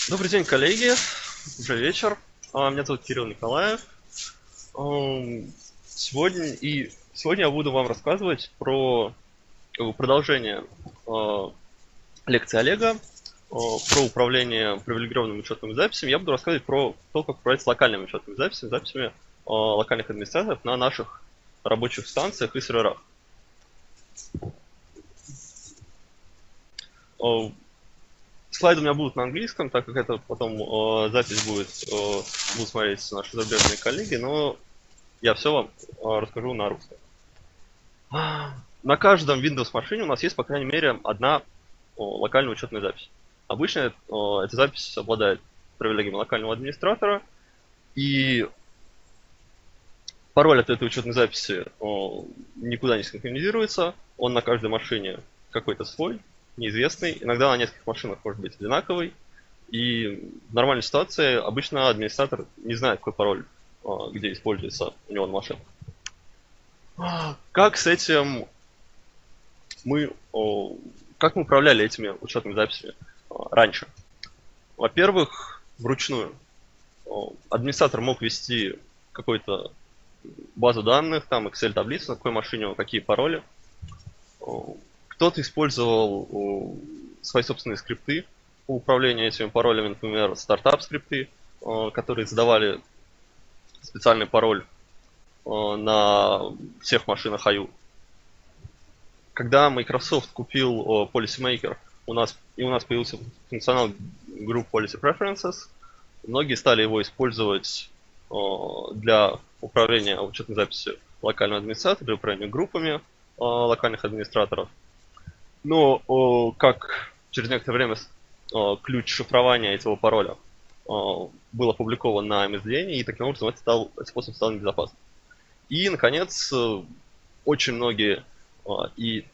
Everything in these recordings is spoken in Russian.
Добрый день, коллеги. Уже вечер. Меня зовут Кирилл Николаев. Сегодня я буду вам рассказывать про продолжение лекции Олега про управление привилегированными учетными записями. Я буду рассказывать про то, как управлять с локальными учетными записями, записями локальных администраторов на наших рабочих станциях и серверах. Слайды у меня будут на английском, так как это потом запись будут смотреть наши зарубежные коллеги, но я все вам расскажу на русском. На каждом Windows машине у нас есть, по крайней мере, одна локальная учетная запись. Обычно эта запись обладает привилегиями локального администратора, и пароль от этой учетной записи никуда не синхронизируется, он на каждой машине какой-то свой, неизвестный. Иногда на нескольких машинах может быть одинаковый. И в нормальной ситуации обычно администратор не знает, какой пароль где используется у него на машине. Как с этим как мы управляли этими учетными записями раньше? Во-первых, вручную. Администратор мог ввести какую-то базу данных, там Excel-таблицу, на какой машине какие пароли. Кто-то использовал свои собственные скрипты по управлению этими паролями, например, стартап-скрипты, которые задавали специальный пароль на всех машинах IU. Когда Microsoft купил Policy Maker, у нас появился функционал Group Policy Preferences. Многие стали его использовать для управления учетной записью локального администратора, для управления группами локальных администраторов. Но как через некоторое время ключ шифрования этого пароля был опубликован на MSDN, и таким образом этот способ стал небезопасным. И, наконец, очень многие, и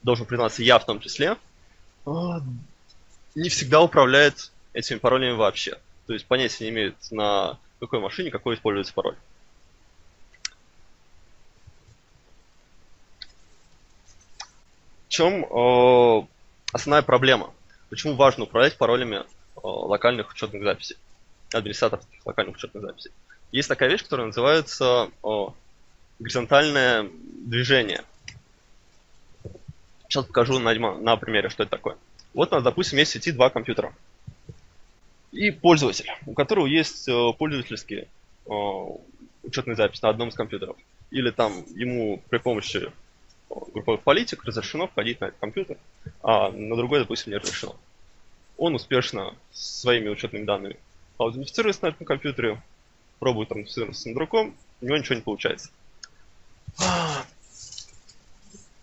должен признаться, я в том числе, не всегда управляют этими паролями вообще. То есть понятия не имеют, на какой машине какой используется пароль. В чем основная проблема? Почему важно управлять паролями локальных учетных записей, администраторских локальных учетных записей? Есть такая вещь, которая называется горизонтальное движение. Сейчас покажу на примере, что это такое. Вот у нас, допустим, есть в сети два компьютера. И пользователь, у которого есть пользовательские учетные записи на одном из компьютеров. Или там ему при помощи групповых политик разрешено входить на этот компьютер, а на другой, допустим, не разрешено. Он успешно своими учетными данными аутентифицируется на этом компьютере, пробует аутентифицироваться на другом, у него ничего не получается.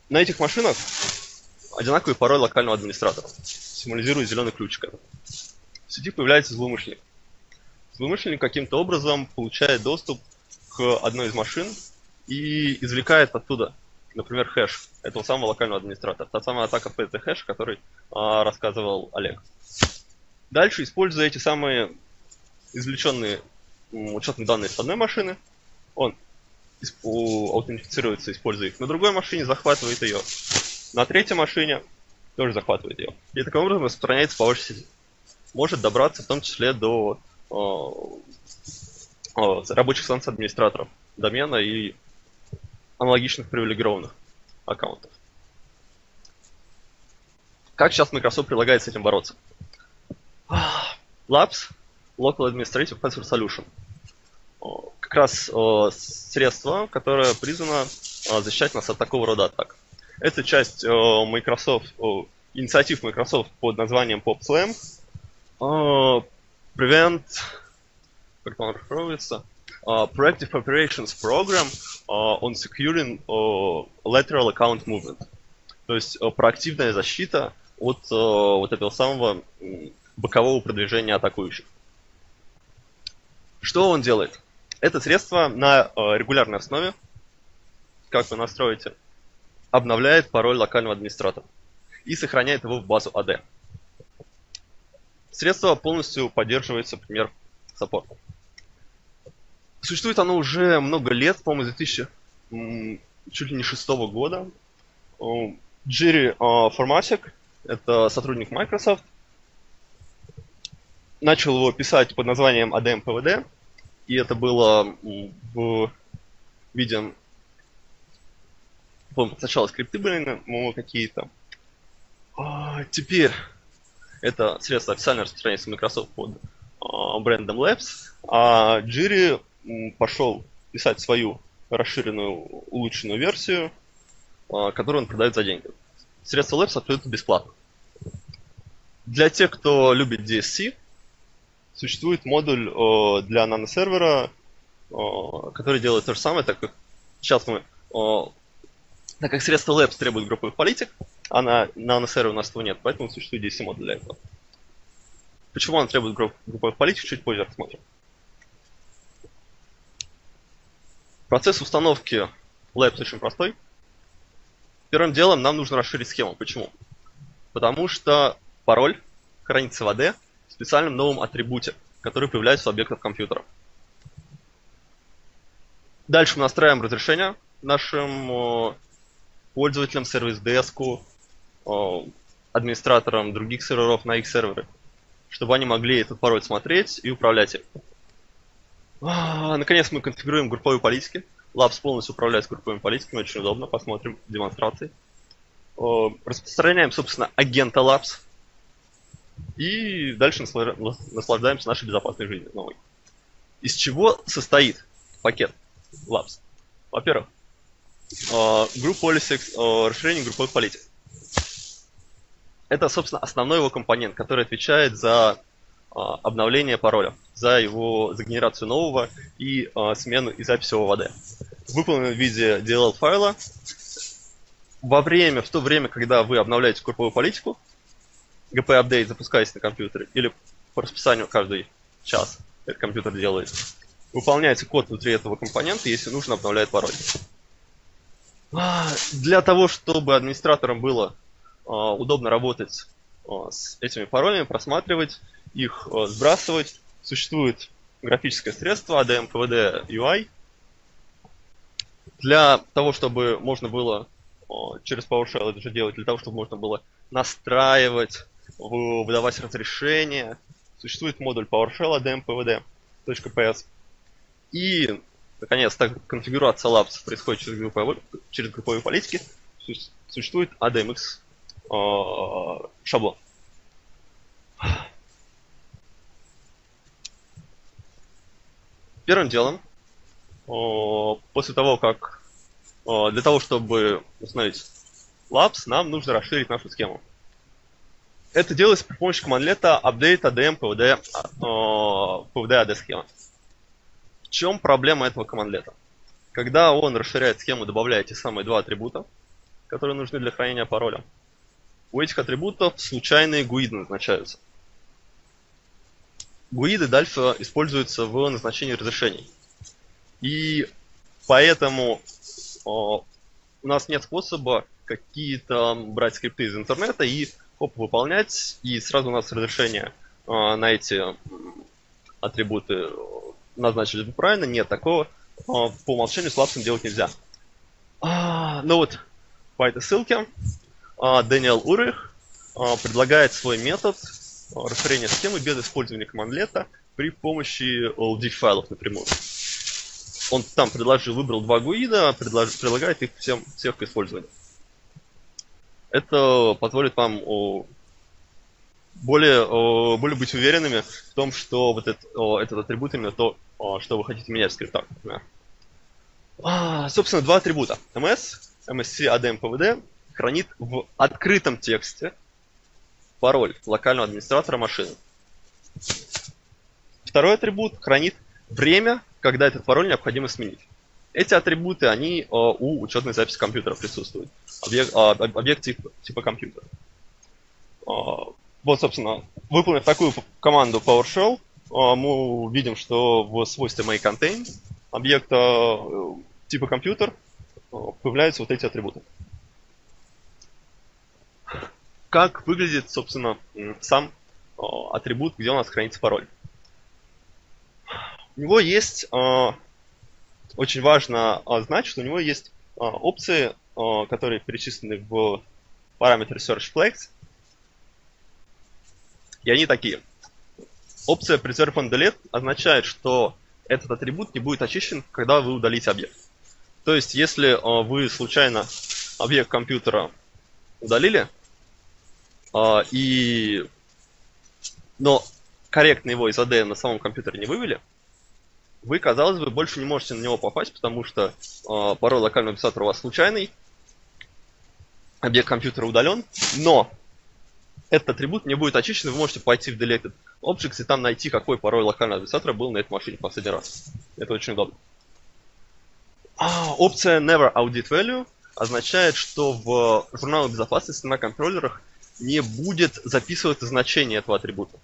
На этих машинах одинаковый пароль локального администратора, символизирует зеленый ключик. В сети появляется злоумышленник. Злоумышленник каким-то образом получает доступ к одной из машин и извлекает оттуда, например, хэш этого самого локального администратора. Та самая атака PT хэш, о которой рассказывал Олег. Дальше, используя эти самые извлеченные учетные данные с одной машины, он аутентифицируется, используя их на другой машине, захватывает ее. На третьей машине тоже захватывает ее. И таким образом распространяется по вашей сети. Может добраться в том числе до рабочих станций администраторов домена и аналогичных привилегированных аккаунтов. Как сейчас Microsoft предлагает с этим бороться? Labs Local Administrative Password Solution. Как раз средство, которое призвано защищать нас от такого рода атак. Это часть инициатив Microsoft под названием PopSlam. Prevent, как он расшифровывается, Proactive Operations Program on Securing Lateral Account Movement. То есть проактивная защита от вот этого самого бокового продвижения атакующих. Что он делает? Это средство на регулярной основе, как вы настроите, обновляет пароль локального администратора и сохраняет его в базу AD. Средство полностью поддерживается, например, саппортом. Существует оно уже много лет, по-моему, с 2006 года. Джерри Формасик, это сотрудник Microsoft, начал его писать под названием ADM-PVD, и это было в виде... Помню, сначала скрипты были какие-то. Теперь это средство официально распространяется Microsoft под брендом Labs, а Jiri пошел писать свою расширенную, улучшенную версию, которую он продает за деньги. Средство Labs абсолютно бесплатно. Для тех, кто любит DSC, существует модуль для наносервера, который делает то же самое, так как сейчас мы, так как средство Labs требует групповых политик, а на наносервере у нас этого нет, поэтому существует DSC модуль для этого. Почему он требует групповых политик, чуть позже рассмотрим. Процесс установки Labs очень простой. Первым делом нам нужно расширить схему. Почему? Потому что пароль хранится в AD в специальном новом атрибуте, который появляется у объектов компьютера. Дальше мы настраиваем разрешение нашим пользователям, сервис-деску, администраторам других серверов на их серверы, чтобы они могли этот пароль смотреть и управлять им. Наконец мы конфигурируем групповые политики. Labs полностью управляет групповыми политиками, очень удобно, посмотрим демонстрации. Распространяем, собственно, агента Labs. И дальше наслаждаемся нашей безопасной жизнью новой. Из чего состоит пакет Labs? Во-первых, Group Policy, расширение групповых политик. Это, собственно, основной его компонент, который отвечает за обновление пароля, за генерацию нового и смену и запись его в AD. Выполнен в виде DLL файла. В то время, когда вы обновляете групповую политику, GP-апдейт запускается на компьютере, или по расписанию каждый час этот компьютер делает, выполняется код внутри этого компонента, если нужно, обновляет пароль. Для того, чтобы администраторам было удобно работать с этими паролями, просматривать их, сбрасывать, существует графическое средство ADM-PVD UI. Для того, чтобы можно было через PowerShell это же делать, для того, чтобы можно было настраивать, выдавать разрешения, существует модуль PowerShell ADM-PVD.ps. И, наконец, так как конфигурация Labs происходит через групповые политики, существует ADMX шаблон. Первым делом, после того, как для того, чтобы установить Labs, нам нужно расширить нашу схему. Это делается при помощи командлета update ADM PVD AD схема. В чем проблема этого командлета? Когда он расширяет схему, добавляя те самые два атрибута, которые нужны для хранения пароля, у этих атрибутов случайные гуиды назначаются. Гуиды дальше используются в назначении разрешений. И поэтому у нас нет способа какие-то брать скрипты из интернета и выполнять, и сразу у нас разрешение на эти атрибуты назначили бы правильно. Нет, такого по умолчанию с Labs делать нельзя. Но вот по этой ссылке Дэниел Урих предлагает свой метод расширения схемы без использования командлета при помощи LD-файлов напрямую. Он там выбрал два гуида, предлагает их всех к использованию. Это позволит вам более быть уверенными в том, что вот этот атрибут именно то, что вы хотите менять в скриптах, например. Собственно, два атрибута. MSC ADM PVD хранит в открытом тексте пароль локального администратора машины. Второй атрибут хранит время, когда этот пароль необходимо сменить. Эти атрибуты, они у учетной записи компьютера присутствуют. Объект типа компьютера. Вот, собственно, выполнив такую команду PowerShell, мы видим, что в свойстве MakeContain объекта типа компьютер появляются вот эти атрибуты. Как выглядит, собственно, сам атрибут, где у нас хранится пароль? У него есть, очень важно знать, что у него есть опции, которые перечислены в параметре SearchFlex. И они такие. Опция preserve and delete означает, что этот атрибут не будет очищен, когда вы удалите объект. То есть, если вы случайно объект компьютера удалили, но корректно его из AD на самом компьютере не вывели, вы, казалось бы, больше не можете на него попасть, потому что пароль локального администратора у вас случайный, объект компьютера удален, но этот атрибут не будет очищен, вы можете пойти в Deleted Objects и там найти, какой пароль локального администратора был на этой машине в последний раз. Это очень удобно. Опция Never Audit Value означает, что в журнале безопасности на контроллерах не будет записываться значение этого атрибута.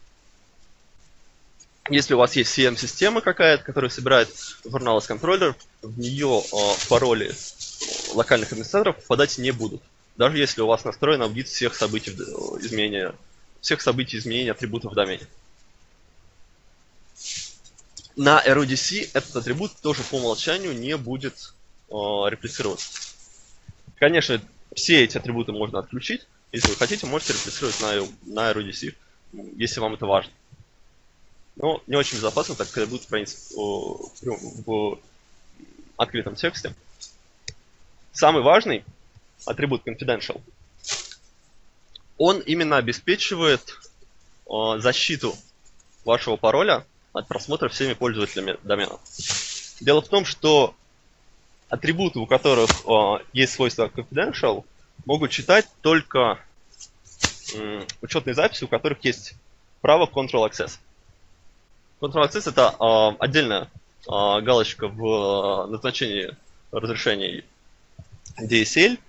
Если у вас есть CM-система какая-то, которая собирает журналы с контроллеров, в нее пароли локальных администраторов попадать не будут. Даже если у вас настроен аудит всех событий изменения атрибутов в домене. На RODC этот атрибут тоже по умолчанию не будет реплицироваться. Конечно, все эти атрибуты можно отключить. Если вы хотите, можете реплицировать на RODC, если вам это важно. Но не очень безопасно, так как это будет в открытом тексте. Самый важный атрибут confidential, он именно обеспечивает защиту вашего пароля от просмотра всеми пользователями домена. Дело в том, что атрибуты, у которых есть свойство confidential, могут читать только учетные записи, у которых есть право control access. Control access — это отдельная галочка в назначении разрешений DSL.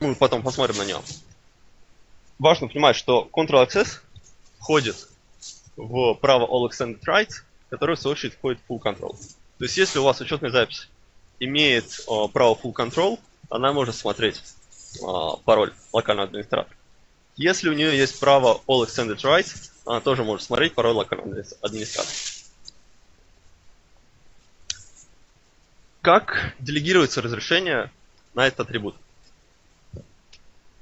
Мы потом посмотрим на нее. Важно понимать, что Control Access входит в право All Extended Rights, которое в свою очередь входит в Full Control. То есть, если у вас учетная запись имеет право Full Control, она может смотреть пароль локального администратора. Если у нее есть право All Extended Rights, она тоже может смотреть пароль локального администратора. Как делегируется разрешение на этот атрибут?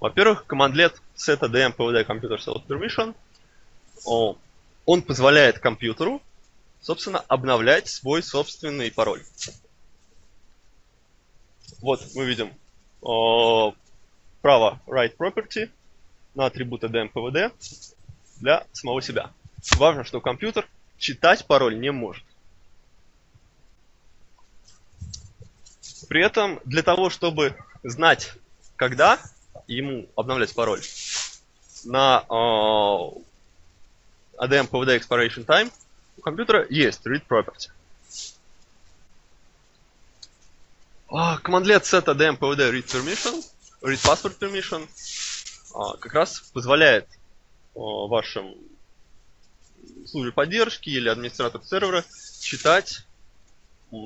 Во-первых, командлет setADM pvd computer self permission, он позволяет компьютеру, собственно, обновлять свой собственный пароль. Вот мы видим право write property на атрибут ADM pvd для самого себя. Важно, что компьютер читать пароль не может. При этом для того, чтобы знать, когда ему обновлять пароль, на ADM pvd expiration time у компьютера есть read property. Командлет set ADM pvd read password permission как раз позволяет вашим службе поддержки или администратору сервера читать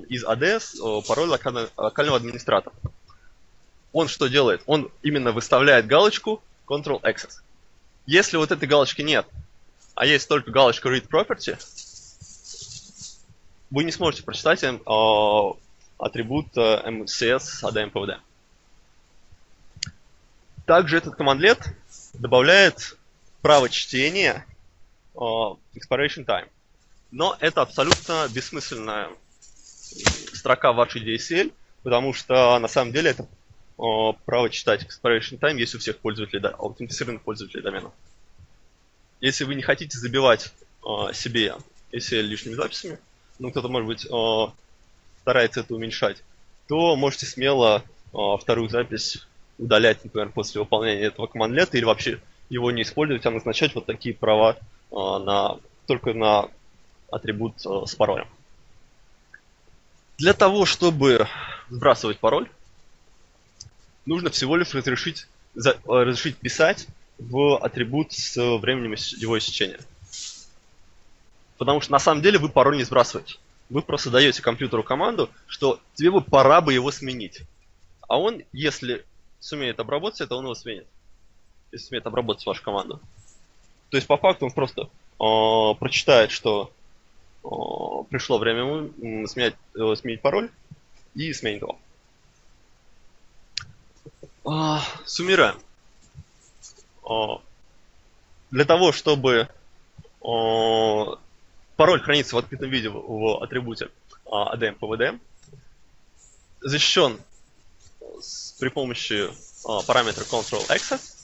из AD пароль локального администратора. Он что делает? Он именно выставляет галочку Control Access. Если вот этой галочки нет, а есть только галочка Read Property, вы не сможете прочитать атрибут MCS ADM PVD. Также этот командлет добавляет право чтения Expiration Time. Но это абсолютно бессмысленная строка в вашей DSL, потому что на самом деле это право читать Expiration Time есть у всех пользователей, аутентифицированных пользователей домена. Если вы не хотите забивать себе DSL лишними записями, кто-то, может быть, старается это уменьшать, то можете смело вторую запись удалять, например, после выполнения этого командлета, или вообще его не использовать, а назначать вот такие права только на атрибут с паролем. Для того, чтобы сбрасывать пароль, нужно всего лишь разрешить писать в атрибут с временем его истечения. Потому что на самом деле вы пароль не сбрасываете. Вы просто даете компьютеру команду, что тебе бы пора бы его сменить. А он, если сумеет обработать это, он его сменит. Если сумеет обработать вашу команду. То есть по факту он просто прочитает, что пришло время сменить пароль и сменит его. Суммируем. Для того, чтобы Пароль хранится в открытом виде в атрибуте ADM PVDM. Защищен при помощи параметра Control Access.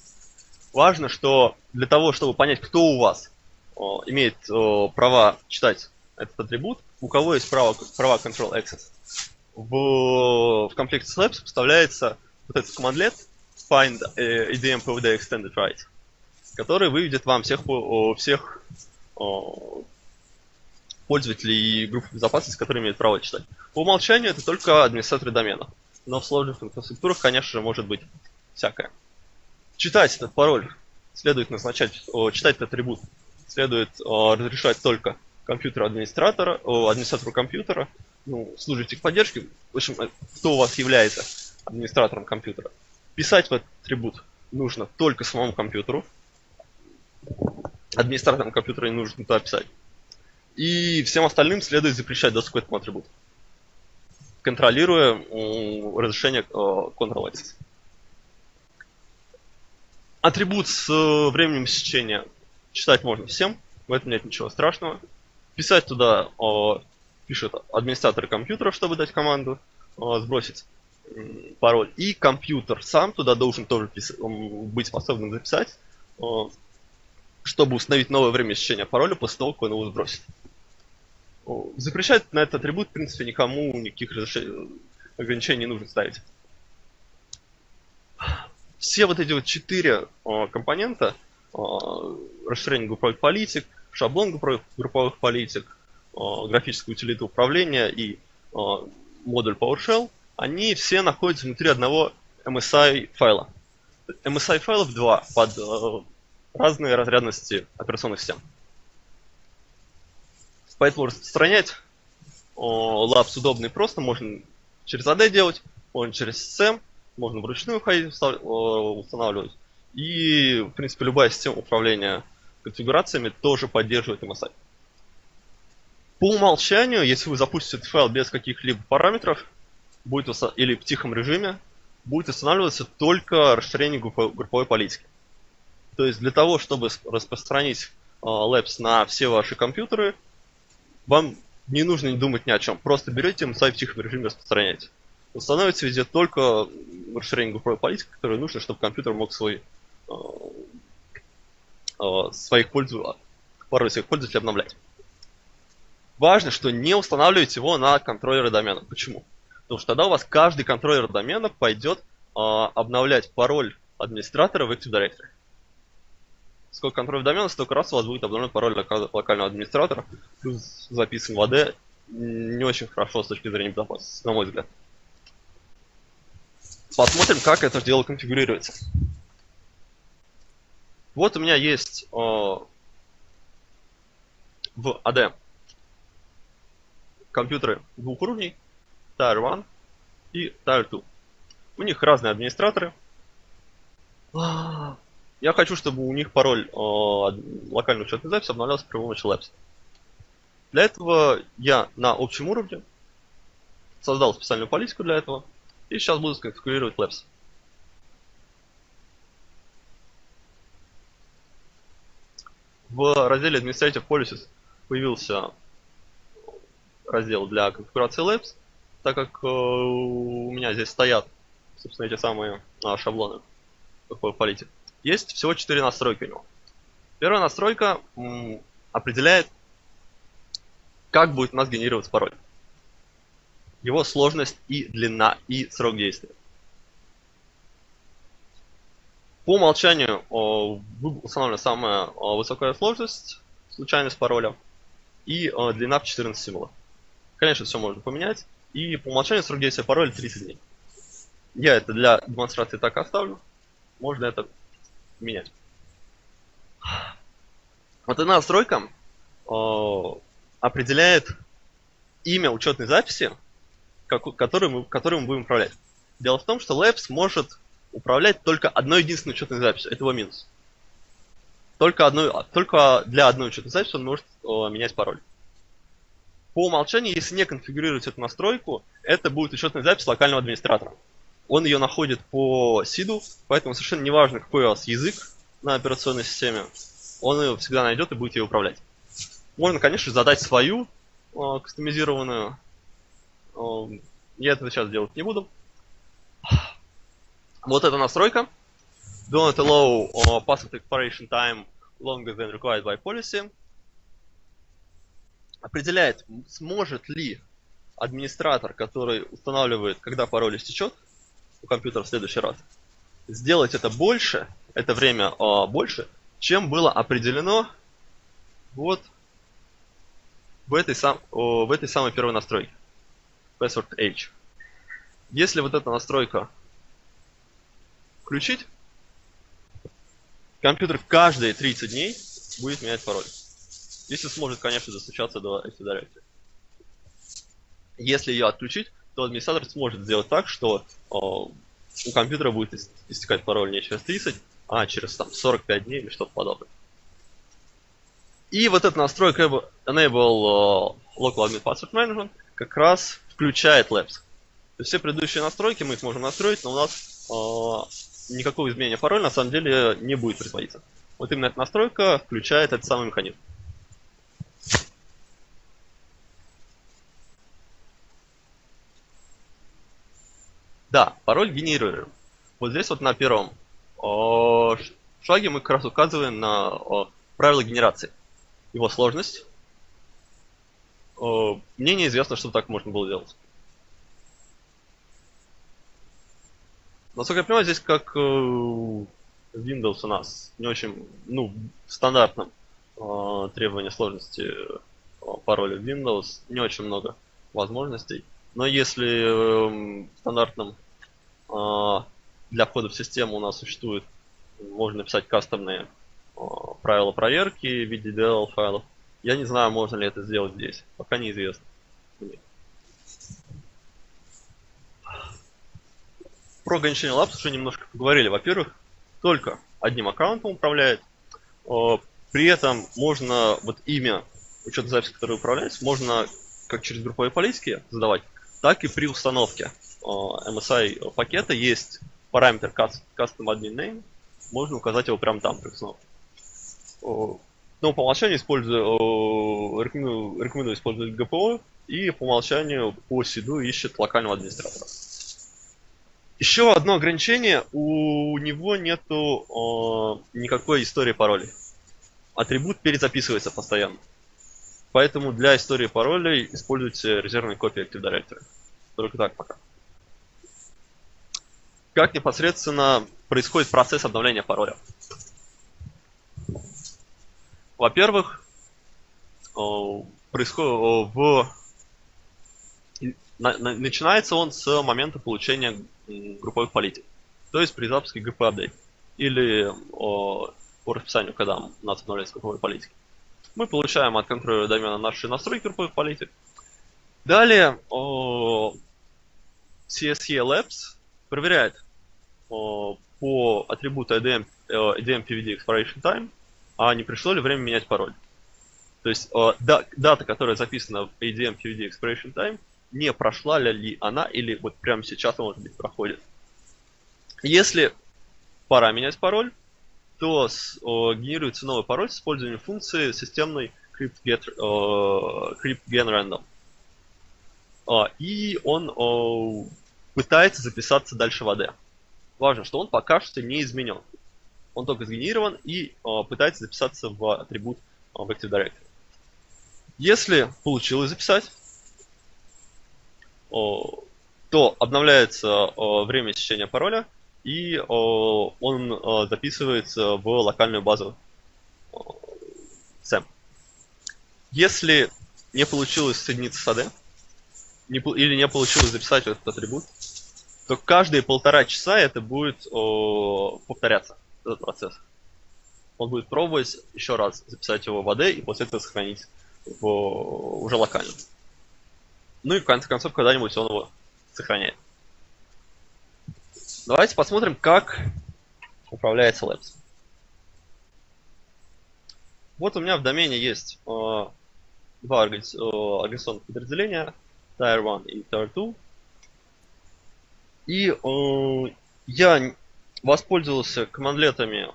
Важно, что для того, чтобы понять, кто у вас имеет права читать этот атрибут, у кого есть права Control Access, в комплекте с Labs поставляется вот этот командлет find ADM PVD Extended Right, который выведет вам всех пользователей и групп безопасности, которые имеют право читать. По умолчанию это только администраторы домена, но в сложных инфраструктурах, конечно же, может быть всякое. Читать этот пароль следует читать этот атрибут следует разрешать только администратору компьютера, службе техподдержки, в общем, кто у вас является администратором компьютера. Писать в этот атрибут нужно только самому компьютеру. Администраторам компьютера не нужно туда писать. И всем остальным следует запрещать доступ к этому атрибуту, контролируя разрешение Control Access. Атрибут с временем истечения читать можно всем, в этом нет ничего страшного. Писать туда пишут администраторы компьютера, чтобы дать команду сбросить пароль. И компьютер сам туда должен тоже быть способным записать, чтобы установить новое время истечения пароля после того, как он его сбросит. Запрещать на этот атрибут, в принципе, никому никаких ограничений не нужно ставить. Все вот эти вот 4 компонента, расширение групповых политик, шаблон групповых политик, графическая утилита управления и модуль PowerShell, они все находятся внутри одного MSI файла. MSI файлов 2 под разные разрядности операционных систем. Поэтому распространять Labs удобно и просто. Можно через AD делать, можно через SCM, можно вручную устанавливать. И, в принципе, любая система управления конфигурациями тоже поддерживает MSI. По умолчанию, если вы запустите этот файл без каких-либо параметров, или в тихом режиме, будет устанавливаться только расширение групповой политики. То есть для того, чтобы распространить Labs на все ваши компьютеры, вам не нужно думать ни о чем. Просто берете MSI в тихом режиме и распространяете. Устанавливается везде только расширение групповой политики, которое нужно, чтобы компьютер мог пароль своих пользователей обновлять. Важно, что не устанавливайте его на контроллеры домена. Почему? Потому что тогда у вас каждый контроллер домена пойдет обновлять пароль администратора в Active Directory. Сколько контроллеров домена, столько раз у вас будет обновлен пароль локального администратора, плюс записан в AD. Не очень хорошо с точки зрения безопасности, на мой взгляд. Посмотрим, как это дело конфигурируется. Вот у меня есть в AD компьютеры двух уровней, Tier 1 и Tier 2. У них разные администраторы. Я хочу, чтобы у них пароль локальной учетной записи обновлялся при помощи Labs. Для этого я на общем уровне создал специальную политику для этого. И сейчас буду конфигурировать Labs. В разделе Administrative Policies появился раздел для конфигурации Labs, так как у меня здесь стоят, собственно, эти самые шаблоны политик. Есть всего 4 настройки у него. Первая настройка определяет, как будет у нас генерироваться пароль. Его сложность и длина, и срок действия. По умолчанию установлена самая высокая сложность, случайность пароля, и длина в 14 символов. Конечно, все можно поменять. И по умолчанию срок действия пароля 30 дней. Я это для демонстрации так оставлю. Можно это менять. Вот эта настройка определяет имя учетной записи, которым мы будем управлять. Дело в том, что Labs может управлять только одной единственной учетной записью. Это его минус. Только для одной учетной записи он может менять пароль. По умолчанию, если не конфигурировать эту настройку, это будет учетная запись локального администратора. Он ее находит по SID, поэтому совершенно не важно, какой у вас язык на операционной системе, он ее всегда найдет и будет ее управлять. Можно, конечно, задать свою кастомизированную. Я этого сейчас делать не буду. Вот эта настройка. Do not allow passive expiration time longer than required by policy. Определяет, сможет ли администратор, который устанавливает, когда пароль истечет у компьютера в следующий раз, сделать это больше, это время больше, чем было определено вот в этой самой первой настройке. Password H. Если вот эта настройка включить, компьютер каждые 30 дней будет менять пароль. Если сможет, конечно, достучаться до Active Directory. Если ее отключить, то администратор сможет сделать так, что у компьютера будет истекать пароль не через 30, а через 45 дней или что-то подобное. И вот эта настройка Enable Local Admin Password Management как раз включает Labs. То есть все предыдущие настройки мы их можем настроить, но у нас никакого изменения пароля на самом деле не будет производиться. Вот именно эта настройка включает этот самый механизм. Да, пароль генерируем. Вот здесь вот на первом шаге мы как раз указываем на правила генерации. Его сложность. Мне неизвестно, что так можно было делать. Насколько я понимаю, здесь как Windows у нас не очень, в стандартном требовании сложности пароля Windows не очень много возможностей. Но если в стандартном для входа в систему у нас существует, можно написать кастомные правила проверки в виде DLL файлов. Я не знаю, можно ли это сделать здесь. Пока неизвестно. Про ограничение Labs уже немножко поговорили. Во-первых, только одним аккаунтом управляет. При этом можно вот имя учетной записи, которое управляется, можно как через групповые политики задавать, так и при установке MSI пакета есть параметр Custom Admin Name. Можно указать его прямо там при установке. Но по умолчанию рекомендую использовать GPO, и по умолчанию по сиду ищет локального администратора. Еще одно ограничение, у него нету никакой истории паролей. Атрибут перезаписывается постоянно. Поэтому для истории паролей используйте резервные копии Active Directory. Только так пока. Как непосредственно происходит процесс обновления пароля? Во-первых, начинается он с момента получения групповых политик. То есть при запуске GP Update. Или по расписанию, когда у нас обновляются групповые политики. Мы получаем от контроллера домена наши настройки групповых политик. Далее CSE Labs проверяет по атрибуту ADM PVD Expiration Time, а не пришло ли время менять пароль. То есть дата, которая записана в ADM PVD Expiration Time, не прошла ли она, или вот прямо сейчас, может быть, проходит. Если пора менять пароль, то генерируется новый пароль с использованием функции системной crypt-gen-random. И он пытается записаться дальше в AD. Важно, что он пока что не изменен. Он только сгенерирован и пытается записаться в атрибут в Active Directory. Если получилось записать, то обновляется время течения пароля, и он записывается в локальную базу SAM. Если не получилось соединиться с AD, или не получилось записать этот атрибут, то каждые 1,5 часа это будет повторяться, этот процесс. Он будет пробовать еще раз записать его в AD и после этого сохранить уже локально. Ну и в конце концов, когда-нибудь он его сохраняет. Давайте посмотрим, как управляется Labs. Вот у меня в домене есть два организационных подразделения, Tier 1 и Tier 2. И я воспользовался командлетами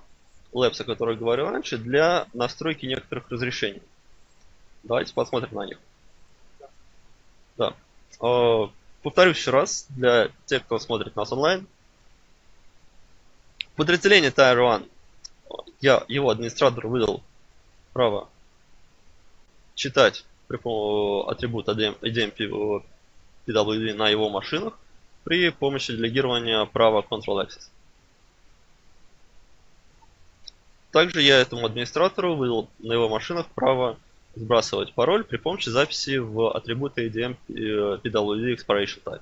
Labs, о которых говорил раньше, для настройки некоторых разрешений. Давайте посмотрим на них. Да. Повторюсь еще раз, для тех, кто смотрит нас онлайн. Подразделение Tier 1, я, его администратор, выдал право читать при помощи атрибута ADM PWD на его машинах при помощи делегирования права Control Access. Также я этому администратору выдал на его машинах право сбрасывать пароль при помощи записи в атрибуты ADM PWD Expiration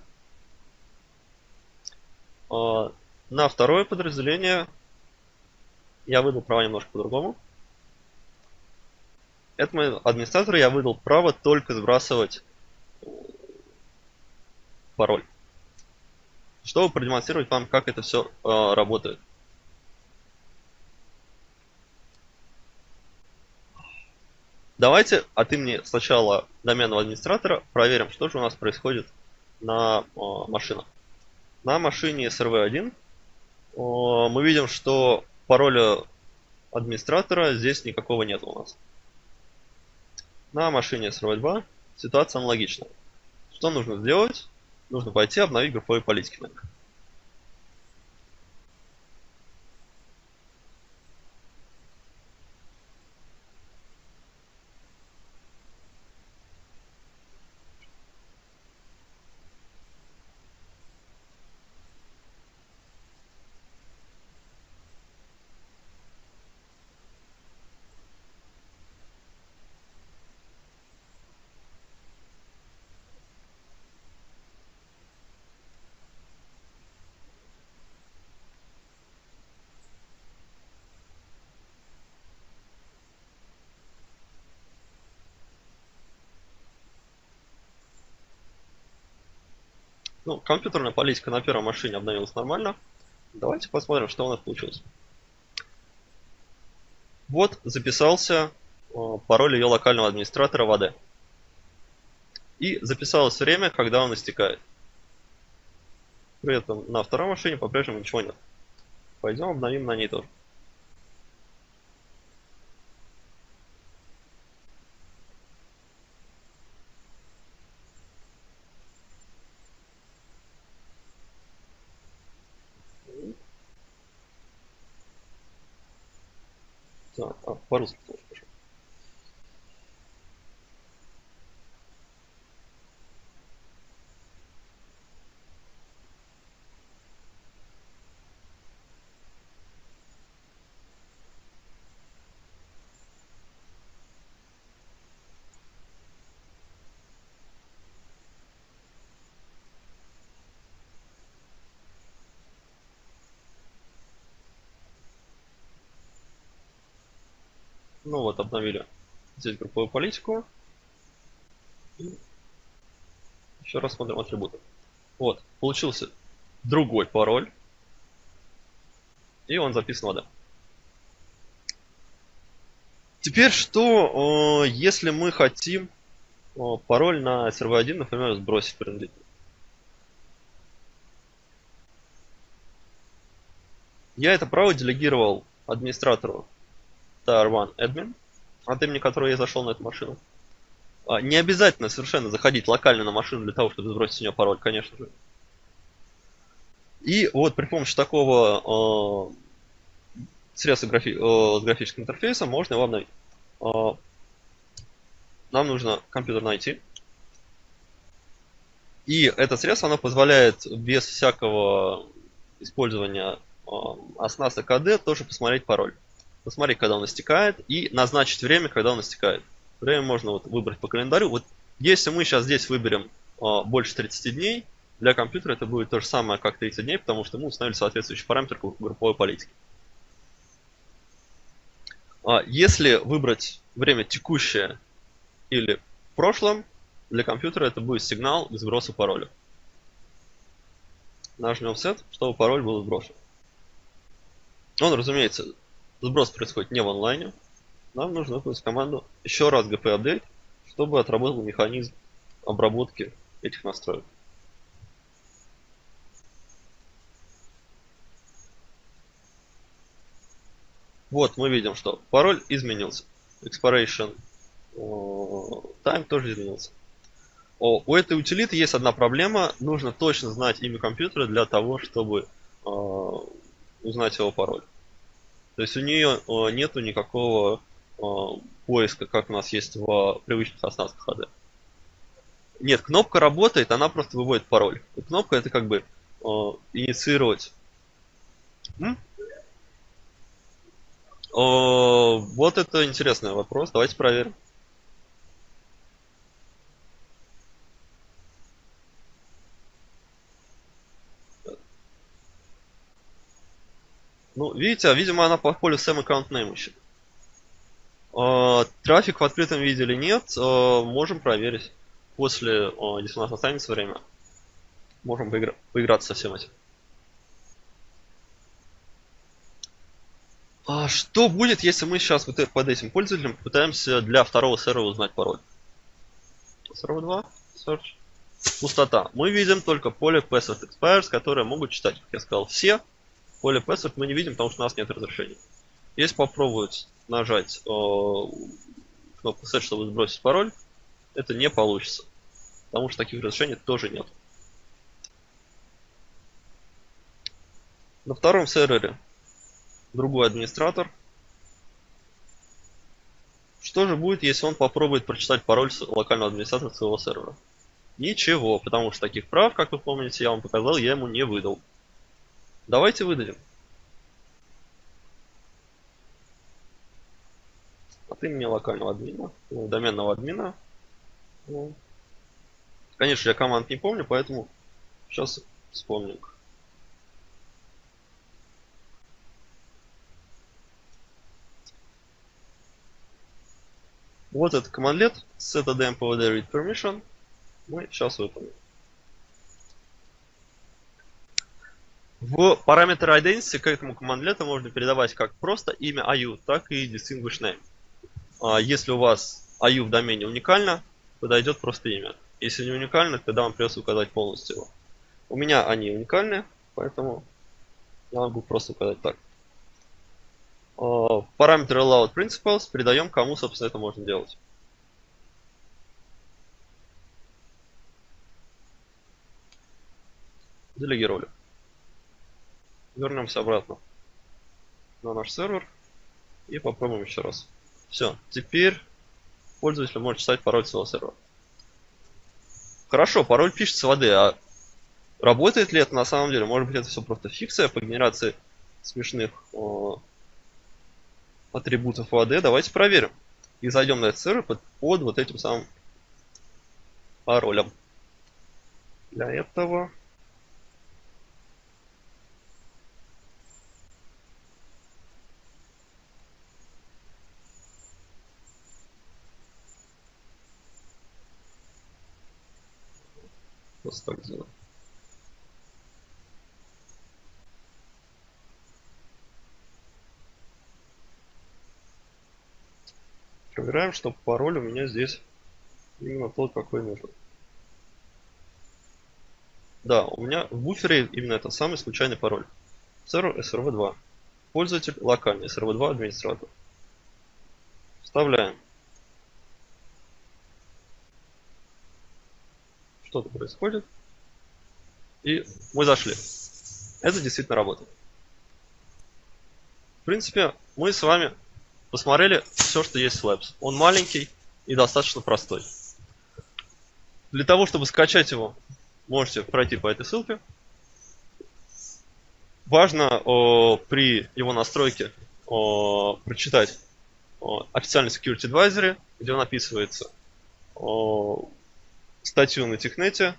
Type. На второе подразделение я выдал права немножко по-другому. Этому администратору я выдал право только сбрасывать пароль, чтобы продемонстрировать вам, как это все работает. Давайте от имени сначала доменного администратора проверим, что же у нас происходит на машинах. На машине SRV1 мы видим, что пароля администратора здесь никакого нет у нас. На машине SRV2 ситуация аналогичная. Что нужно сделать? Нужно пойти обновить групповые политики на них. Ну, компьютерная политика на первой машине обновилась нормально. Давайте посмотрим, что у нас получилось. Вот записался пароль ее локального администратора в AD. И записалось время, когда он истекает. При этом на второй машине по-прежнему ничего нет. Пойдем обновим на ней тоже. Так, по-русски тоже пишу. Ну вот, обновили здесь групповую политику. Еще раз смотрим атрибуты. Вот, получился другой пароль. И он записан в AD. Теперь что, если мы хотим пароль на SRV1, например, сбросить принудительно? Я это право делегировал администратору Tier1 Admin, от имени которого я зашел на эту машину. Не обязательно совершенно заходить локально на машину для того, чтобы сбросить с нее пароль, конечно же. И вот при помощи такого средства с графическим интерфейсом можно его обновить. Нам нужно компьютер найти. И это средство, оно позволяет без всякого использования оснасток AD тоже посмотреть пароль. Посмотреть, когда он истекает, и назначить время, когда он истекает. Время можно вот выбрать по календарю. Вот если мы сейчас здесь выберем больше 30 дней, для компьютера это будет то же самое, как 30 дней, потому что мы установили соответствующий параметр групповой политики. Если выбрать время текущее или в прошлом, для компьютера это будет сигнал к сбросу пароля. Нажмем Set, чтобы пароль был сброшен. Он, разумеется, сброс происходит не в онлайне. Нам нужно выполнить команду еще раз gp-update, чтобы отработал механизм обработки этих настроек. Вот мы видим, что пароль изменился. Expiration Time тоже изменился. У этой утилиты есть одна проблема. Нужно точно знать имя компьютера для того, чтобы узнать его пароль. То есть у нее нету никакого поиска, как у нас есть в привычных оснастках AD. Нет, кнопка работает, она просто выводит пароль. И кнопка это как бы инициировать. Вот это интересный вопрос. Давайте проверим. Ну, видите, видимо, она по полю Sam Account Name ищет. Трафик в открытом виде или нет, можем проверить. После, если у нас останется время, можем поиграться со всем этим. Что будет, если мы сейчас вот под этим пользователем пытаемся для второго сервера узнать пароль? Сервер 2, search, пустота. Мы видим только поле password expires, которые могут читать, как я сказал, все. Поле password мы не видим, потому что у нас нет разрешения. Если попробовать нажать кнопку set, чтобы сбросить пароль, это не получится, потому что таких разрешений тоже нет. На втором сервере другой администратор. Что же будет, если он попробует прочитать пароль локального администратора своего сервера? Ничего, потому что таких прав, как вы помните, я вам показал, я ему не выдал. Давайте выдадим. От имени локального админа, доменного админа. Конечно, я команд не помню, поэтому сейчас вспомним. Вот этот командлет setAdm pvd read permission. Мы сейчас выполним. В параметр identity к этому командлету можно передавать как просто имя IU, так и distinguish name. Если у вас IU в домене уникально, подойдет просто имя. Если не уникально, тогда вам придется указать полностью его. У меня они уникальны, поэтому я могу просто указать так. Параметр allowed principals передаем, кому, собственно, это можно делать. Делегировали. Вернемся обратно на наш сервер и попробуем еще раз. Все, теперь пользователь может читать пароль своего сервера. Хорошо, пароль пишется в AD, а работает ли это на самом деле? Может быть, это все просто фикция по генерации смешных атрибутов в AD. Давайте проверим. И зайдем на этот сервер под вот этим самым паролем. Для этого просто так сделаем. Проверяем, что пароль у меня здесь именно тот, какой нужен. Да, у меня в буфере именно это самый случайный пароль. Сервер SRV2. Пользователь локальный, SRV2 администратор. Вставляем. Что-то происходит. И мы зашли. Это действительно работает. В принципе, мы с вами посмотрели все, что есть в Labs. Он маленький и достаточно простой. Для того, чтобы скачать его, можете пройти по этой ссылке. Важно при его настройке прочитать официальный Security Advisory, где он описывается статью на Технете.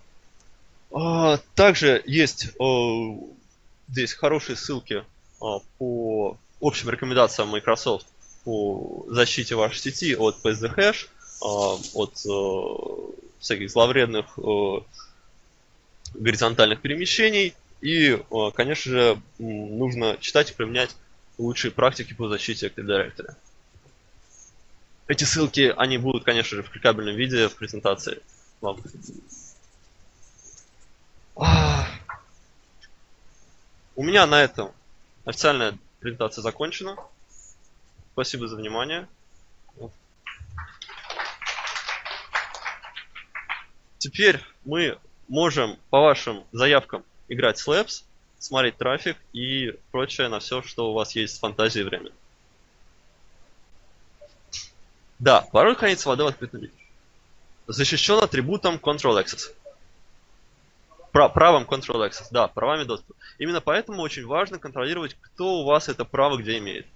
Также есть здесь хорошие ссылки по общим рекомендациям Microsoft по защите вашей сети от PSD-хэш, от всяких зловредных горизонтальных перемещений. И, конечно же, нужно читать и применять лучшие практики по защите Active Directory. Эти ссылки, они будут, конечно же, в кликабельном виде в презентации вам. У меня на этом официальная презентация закончена. Спасибо за внимание. Теперь мы можем по вашим заявкам играть слэпс, смотреть трафик и прочее на все, что у вас есть с фантазией и время. Да, пароль хранится вода в открытом виде. Защищен атрибутом Control Access. Правом Control Access, да, правами доступа. Именно поэтому очень важно контролировать, кто у вас это право где имеет.